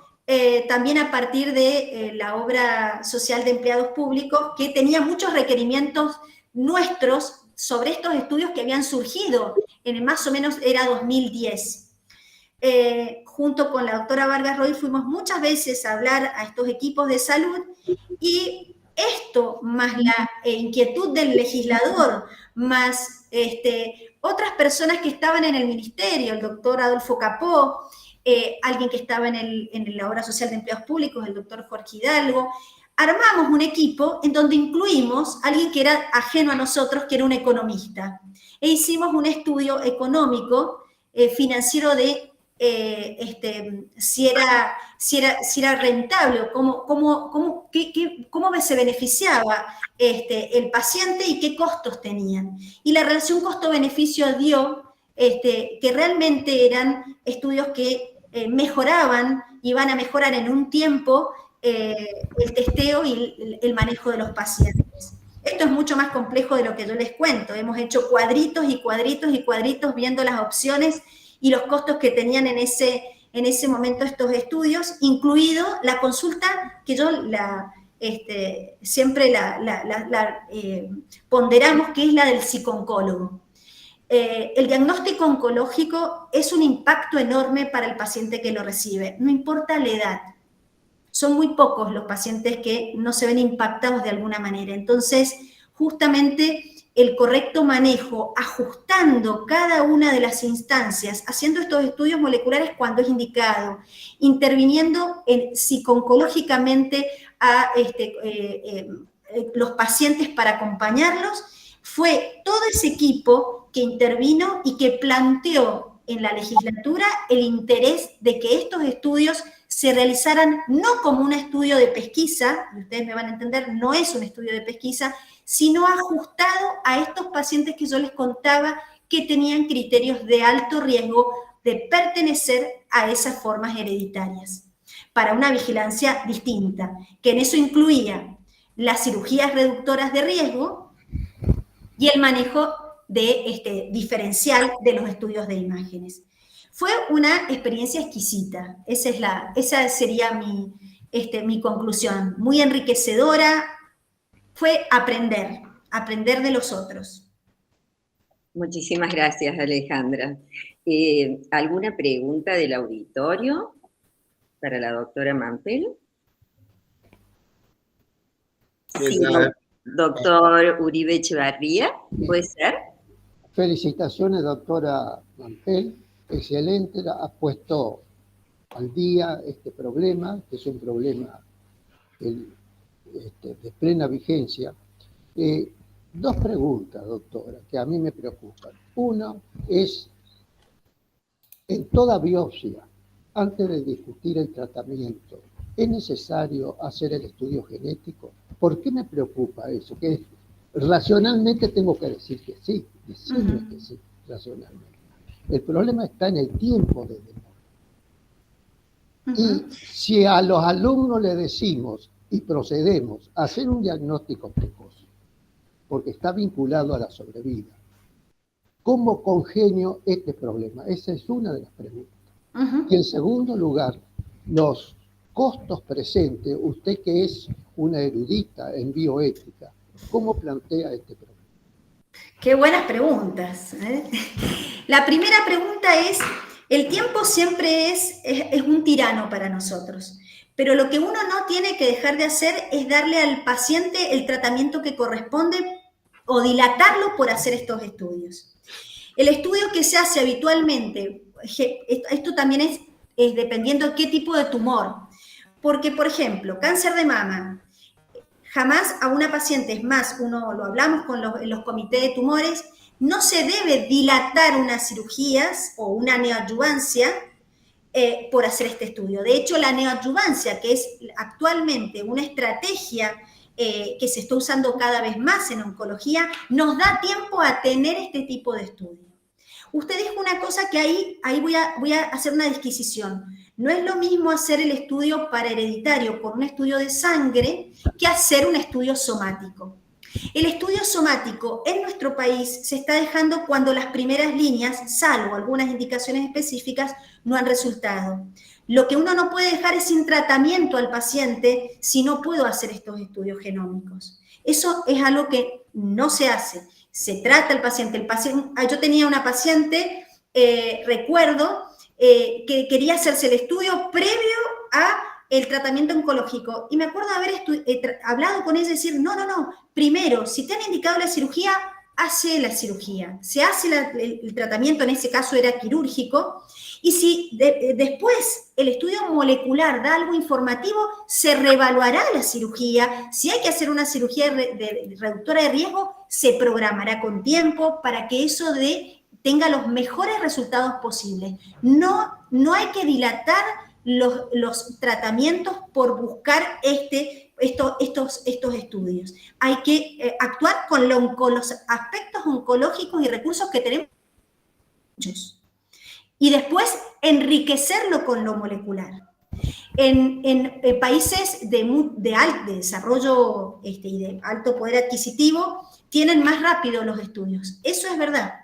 también a partir de la obra social de empleados públicos, que tenía muchos requerimientos nuestros sobre estos estudios que habían surgido en más o menos era 2010. Junto con la doctora Vargas Roy fuimos muchas veces a hablar a estos equipos de salud, y esto, más la inquietud del legislador, más otras personas que estaban en el ministerio, el doctor Adolfo Capó, alguien que estaba en la obra social de empleados públicos, el doctor Jorge Hidalgo, armamos un equipo en donde incluimos a alguien que era ajeno a nosotros, que era un economista, e hicimos un estudio económico, financiero de si era rentable, o cómo se beneficiaba el paciente y qué costos tenían. Y la relación costo-beneficio dio que realmente eran estudios que mejoraban y van a mejorar en un tiempo el testeo y el manejo de los pacientes. Esto es mucho más complejo de lo que yo les cuento. Hemos hecho cuadritos y cuadritos y cuadritos viendo las opciones y los costos que tenían en ese momento estos estudios, incluido la consulta que yo siempre ponderamos, que es la del psicooncólogo. El diagnóstico oncológico es un impacto enorme para el paciente que lo recibe, no importa la edad. Son muy pocos los pacientes que no se ven impactados de alguna manera. Entonces, justamente el correcto manejo, ajustando cada una de las instancias, haciendo estos estudios moleculares cuando es indicado, interviniendo psicooncológicamente a los pacientes para acompañarlos, fue todo ese equipo que intervino y que planteó en la legislatura el interés de que estos estudios se realizaran no como un estudio de pesquisa, y ustedes me van a entender, no es un estudio de pesquisa, sino ajustado a estos pacientes que yo les contaba que tenían criterios de alto riesgo de pertenecer a esas formas hereditarias, para una vigilancia distinta, que en eso incluía las cirugías reductoras de riesgo y el manejo diferencial de los estudios de imágenes. Fue una experiencia exquisita, esa sería mi conclusión, muy enriquecedora. Fue aprender de los otros. Muchísimas gracias, Alejandra. ¿Alguna pregunta del auditorio para la doctora Mampel? Sí, doctor Uribe Echevarría, ¿puede ser? Felicitaciones, doctora Mampel. Excelente, ha puesto al día este problema, que es un problema de plena vigencia. Dos preguntas, doctora, que a mí me preocupan. Uno es, en toda biopsia, antes de discutir el tratamiento, ¿es necesario hacer el estudio genético? ¿Por qué me preocupa eso? Que racionalmente tengo que decir que sí, decirme que sí, racionalmente. El problema está en el tiempo de demora. Y si a los alumnos le decimos y procedemos a hacer un diagnóstico precoz, porque está vinculado a la sobrevida, ¿cómo congenio este problema? Esa es una de las preguntas. Y en segundo lugar, los costos presentes, usted que es una erudita en bioética, ¿cómo plantea este problema? Qué buenas preguntas. La primera pregunta es, el tiempo siempre es un tirano para nosotros, pero lo que uno no tiene que dejar de hacer es darle al paciente el tratamiento que corresponde o dilatarlo por hacer estos estudios. El estudio que se hace habitualmente, esto también es dependiendo de qué tipo de tumor, porque, por ejemplo, cáncer de mama, jamás a una paciente, es más, lo hablamos en los comités de tumores, no se debe dilatar unas cirugías o una neoadyuvancia por hacer este estudio. De hecho, la neoadyuvancia, que es actualmente una estrategia que se está usando cada vez más en oncología, nos da tiempo a tener este tipo de estudio. Usted dijo una cosa que ahí voy a hacer una disquisición. No es lo mismo hacer el estudio para hereditario por un estudio de sangre que hacer un estudio somático. El estudio somático en nuestro país se está dejando cuando las primeras líneas, salvo algunas indicaciones específicas, no han resultado. Lo que uno no puede dejar es sin tratamiento al paciente si no puedo hacer estos estudios genómicos. Eso es algo que no se hace. Se trata al paciente. Yo tenía una paciente, recuerdo, que quería hacerse el estudio previo a el tratamiento oncológico. Y me acuerdo de haber hablado con ella y decir, no, primero, si te han indicado la cirugía, hace la cirugía. Se hace el tratamiento, en ese caso era quirúrgico, y si después el estudio molecular da algo informativo, se reevaluará la cirugía. Si hay que hacer una cirugía reductora de riesgo, se programará con tiempo para que eso tenga los mejores resultados posibles. No hay que dilatar los tratamientos por buscar estos estudios. Hay que actuar con los aspectos oncológicos y recursos que tenemos muchos. Y después enriquecerlo con lo molecular. En países de desarrollo y de alto poder adquisitivo tienen más rápido los estudios. Eso es verdad.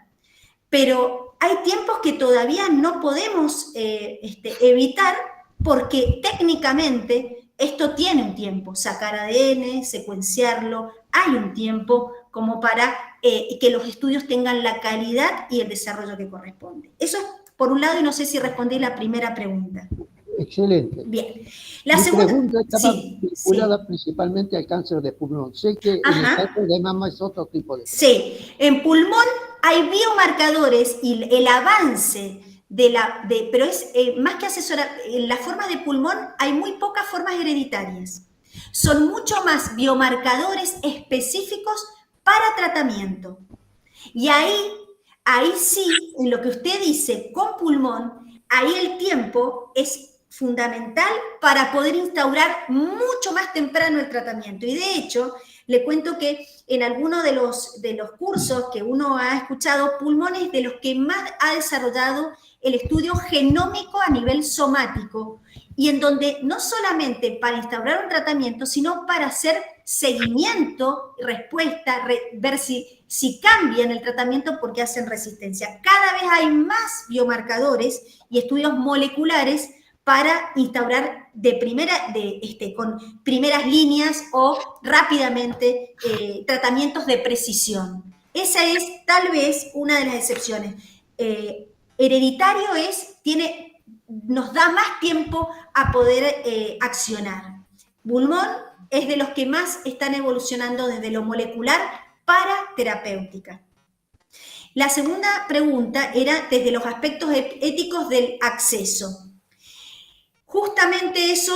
Pero hay tiempos que todavía no podemos evitar porque técnicamente esto tiene un tiempo. Sacar ADN, secuenciarlo, hay un tiempo como para que los estudios tengan la calidad y el desarrollo que corresponde. Eso es por un lado, y no sé si respondí la primera pregunta. Excelente. Bien. Mi pregunta estaba vinculada sí. principalmente al cáncer de pulmón. Sé que en el cáncer de mama es otro tipo de cáncer. Sí, en pulmón hay biomarcadores y el avance pero es más que asesorar, en la forma de pulmón hay muy pocas formas hereditarias. Son mucho más biomarcadores específicos para tratamiento. Y ahí sí, en lo que usted dice con pulmón, ahí el tiempo es fundamental para poder instaurar mucho más temprano el tratamiento. Y de hecho, le cuento que en alguno de los cursos que uno ha escuchado, pulmón es de los que más ha desarrollado el estudio genómico a nivel somático, y en donde no solamente para instaurar un tratamiento, sino para hacer seguimiento, respuesta, ver si cambian el tratamiento porque hacen resistencia. Cada vez hay más biomarcadores y estudios moleculares para instaurar con primeras líneas o rápidamente tratamientos de precisión. Esa es tal vez una de las excepciones. Hereditario nos da más tiempo a poder accionar. Pulmón es de los que más están evolucionando desde lo molecular para terapéutica. La segunda pregunta era desde los aspectos éticos del acceso. Justamente eso,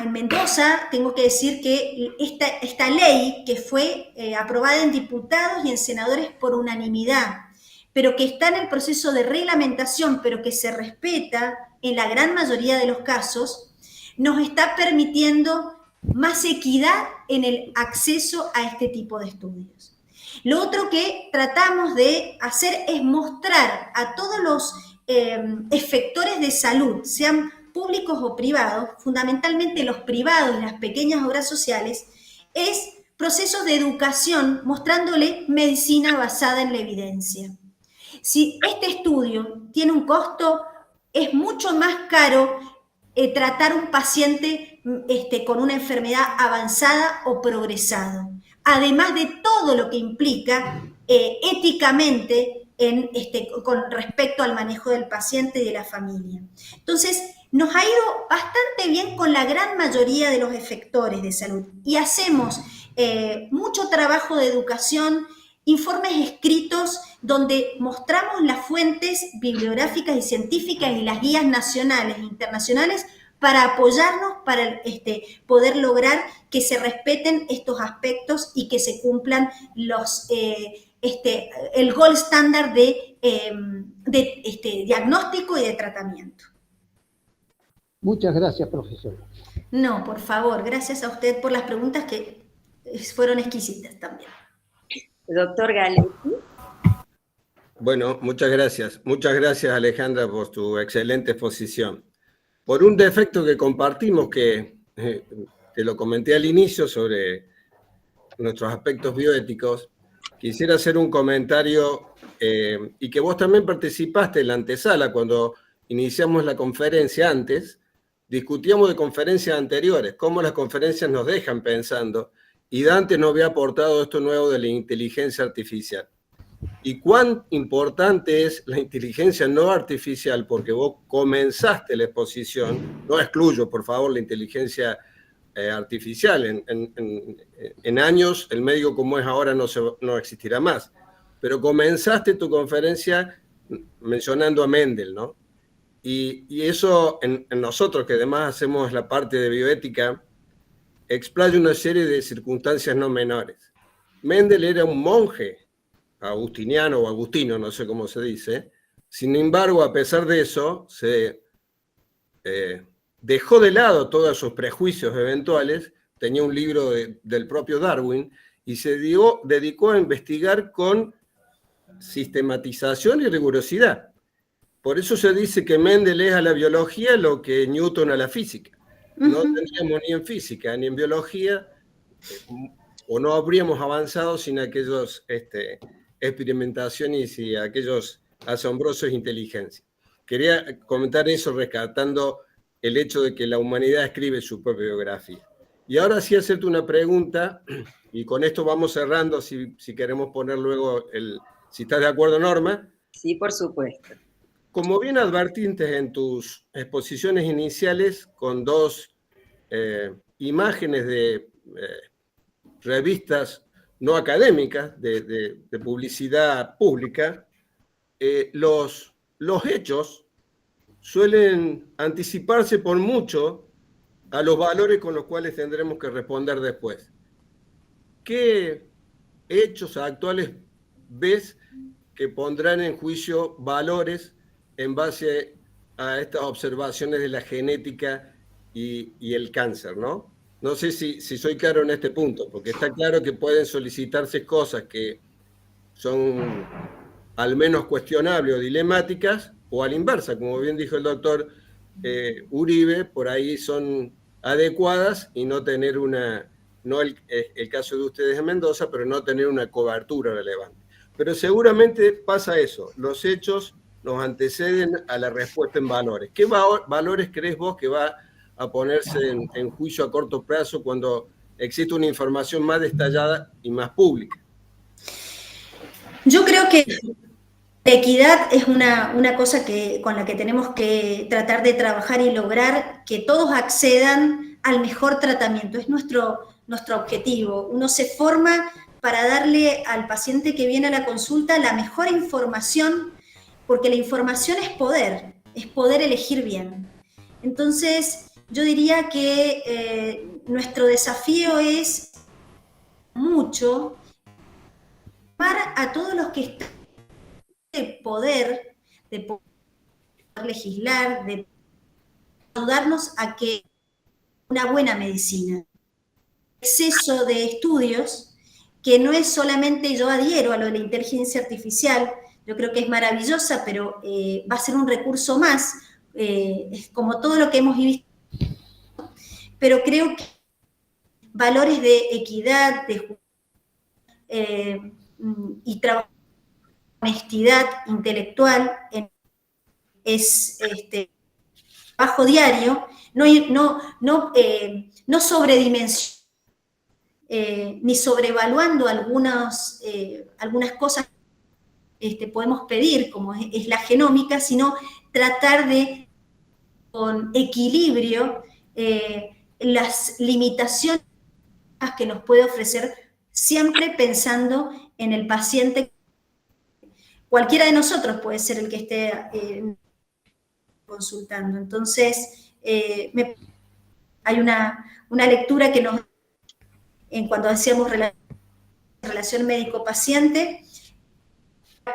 en Mendoza, tengo que decir que esta ley que fue aprobada en diputados y en senadores por unanimidad, pero que está en el proceso de reglamentación, pero que se respeta en la gran mayoría de los casos, nos está permitiendo más equidad en el acceso a este tipo de estudios. Lo otro que tratamos de hacer es mostrar a todos los efectores de salud, sean públicos o privados, fundamentalmente los privados y las pequeñas obras sociales, es procesos de educación mostrándole medicina basada en la evidencia. Si este estudio tiene un costo, es mucho más caro tratar un paciente con una enfermedad avanzada o progresado, además de todo lo que implica éticamente con respecto al manejo del paciente y de la familia. Entonces, nos ha ido bastante bien con la gran mayoría de los efectores de salud y hacemos mucho trabajo de educación, informes escritos donde mostramos las fuentes bibliográficas y científicas y las guías nacionales e internacionales para apoyarnos, para poder lograr que se respeten estos aspectos y que se cumplan el gold standard de diagnóstico y de tratamiento. Muchas gracias, profesora. No, por favor, gracias a usted por las preguntas que fueron exquisitas también. Doctor Galetti. Bueno, muchas gracias. Muchas gracias, Alejandra, por tu excelente exposición. Por un defecto que compartimos, que lo comenté al inicio sobre nuestros aspectos bioéticos, quisiera hacer un comentario y que vos también participaste en la antesala cuando iniciamos la conferencia antes. Discutíamos de conferencias anteriores, cómo las conferencias nos dejan pensando, y Dante nos había aportado esto nuevo de la inteligencia artificial. Y cuán importante es la inteligencia no artificial, porque vos comenzaste la exposición, no excluyo, por favor, la inteligencia artificial. En años, el medio como es ahora no existirá más. Pero comenzaste tu conferencia mencionando a Mendel, ¿no? Y eso en nosotros, que además hacemos la parte de bioética, explaya una serie de circunstancias no menores. Mendel era un monje agustiniano o agustino, no sé cómo se dice. Sin embargo, a pesar de eso, se dejó de lado todos sus prejuicios eventuales. Tenía un libro del propio Darwin y se dedicó a investigar con sistematización y rigurosidad. Por eso se dice que Mendel es a la biología lo que Newton a la física. no tendríamos ni en física ni en biología, o no habríamos avanzado sin aquellos experimentaciones y aquellos asombrosos inteligencias. Quería comentar eso rescatando el hecho de que la humanidad escribe su propia biografía. Y ahora sí hacerte una pregunta, y con esto vamos cerrando, si queremos poner luego si estás de acuerdo, Norma. Sí, por supuesto. Como bien advertiste en tus exposiciones iniciales, con dos imágenes de revistas no académicas, de publicidad pública, los hechos suelen anticiparse por mucho a los valores con los cuales tendremos que responder después. ¿Qué hechos actuales ves que pondrán en juicio valores en base a estas observaciones de la genética y el cáncer, ¿no? No sé si soy claro en este punto, porque está claro que pueden solicitarse cosas que son al menos cuestionables o dilemáticas, o a la inversa, como bien dijo el doctor Uribe, por ahí son adecuadas y no tener no el caso de ustedes en Mendoza, pero no tener una cobertura relevante. Pero seguramente pasa eso, los hechos nos anteceden a la respuesta en valores. ¿Qué valores crees vos que va a ponerse en juicio a corto plazo cuando existe una información más detallada y más pública? Yo creo que la equidad es una cosa con la que tenemos que tratar de trabajar y lograr que todos accedan al mejor tratamiento. Es nuestro objetivo. Uno se forma para darle al paciente que viene a la consulta la mejor información, porque la información es poder elegir bien. Entonces, yo diría que nuestro desafío es mucho para a todos los que están de poder legislar, de ayudarnos a que una buena medicina. Exceso de estudios, que no es solamente, yo adhiero a lo de la inteligencia artificial, yo creo que es maravillosa, pero va a ser un recurso más, es como todo lo que hemos visto, pero creo que valores de equidad, y trabajo, honestidad intelectual, es trabajo diario, no sobredimensionando ni sobrevaluando algunas cosas que podemos pedir, como es la genómica, sino tratar de, con equilibrio, las limitaciones que nos puede ofrecer, siempre pensando en el paciente. Cualquiera de nosotros puede ser el que esté consultando. Entonces, hay una lectura que nos, en cuando hacíamos relación médico-paciente,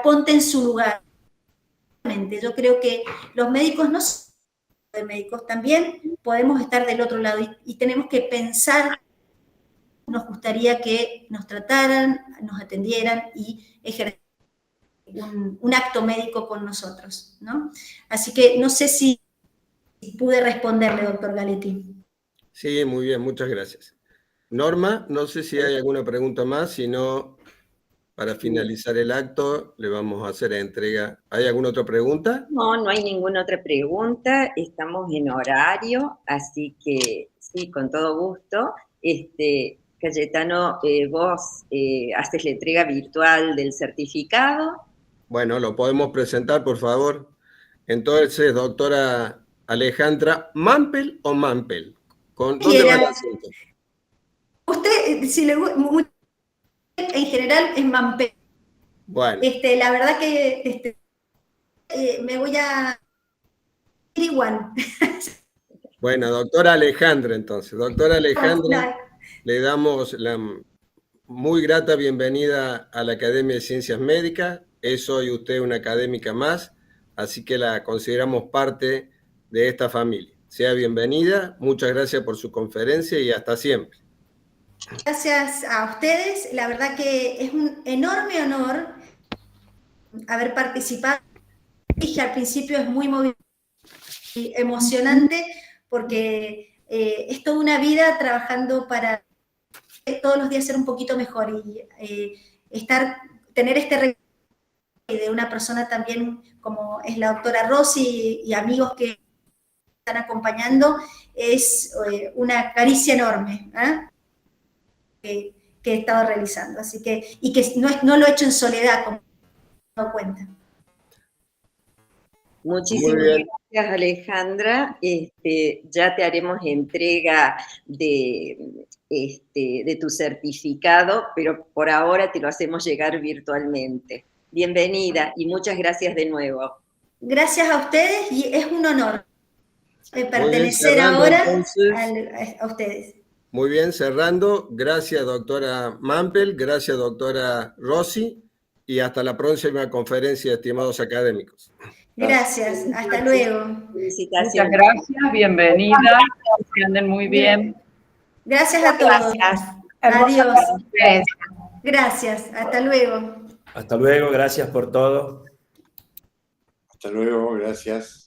ponte en su lugar. Yo creo que los médicos no son médicos, también podemos estar del otro lado y tenemos que pensar, nos gustaría que nos trataran, nos atendieran y ejercieran un acto médico con nosotros, ¿no? Así que no sé si pude responderle, doctor Galetti. Sí, muy bien, muchas gracias. Norma, no sé si hay alguna pregunta más, si no, para finalizar el acto, le vamos a hacer entrega. ¿Hay alguna otra pregunta? No, no hay ninguna otra pregunta, estamos en horario, así que sí, con todo gusto. Cayetano, vos haces la entrega virtual del certificado. Bueno, lo podemos presentar, por favor. Entonces, doctora Alejandra, ¿Mampel o Mampel? ¿Dónde va el asunto? Usted, si le gusta, en general es Mampel. Bueno. La verdad que me voy a ir igual. Bueno, doctora Alejandra, entonces. Doctora Alejandra, le damos la muy grata bienvenida a la Academia de Ciencias Médicas. Es hoy usted una académica más, así que la consideramos parte de esta familia. Sea bienvenida, muchas gracias por su conferencia y hasta siempre. Gracias a ustedes, la verdad que es un enorme honor haber participado. Dije al principio, es muy emocionante porque es toda una vida trabajando para todos los días ser un poquito mejor y tener este regalo de una persona también como es la doctora Rossi y amigos que están acompañando, es una caricia enorme, ¿eh? Que he estado realizando. Así que, y que no lo he hecho en soledad, como me he dado cuenta. Muchísimas gracias, Alejandra. Ya te haremos entrega de tu certificado, pero por ahora te lo hacemos llegar virtualmente. Bienvenida y muchas gracias de nuevo. Gracias a ustedes y es un honor pertenecer cerrando, ahora entonces. a ustedes. Muy bien, cerrando. Gracias, doctora Mampel, gracias, doctora Rossi, y hasta la próxima conferencia, estimados académicos. Gracias, hasta luego. Felicitaciones. Muchas gracias, bienvenida, que anden muy bien. Gracias a todos. Adiós. Gracias, hasta luego. Hasta luego, gracias por todo. Hasta luego, gracias.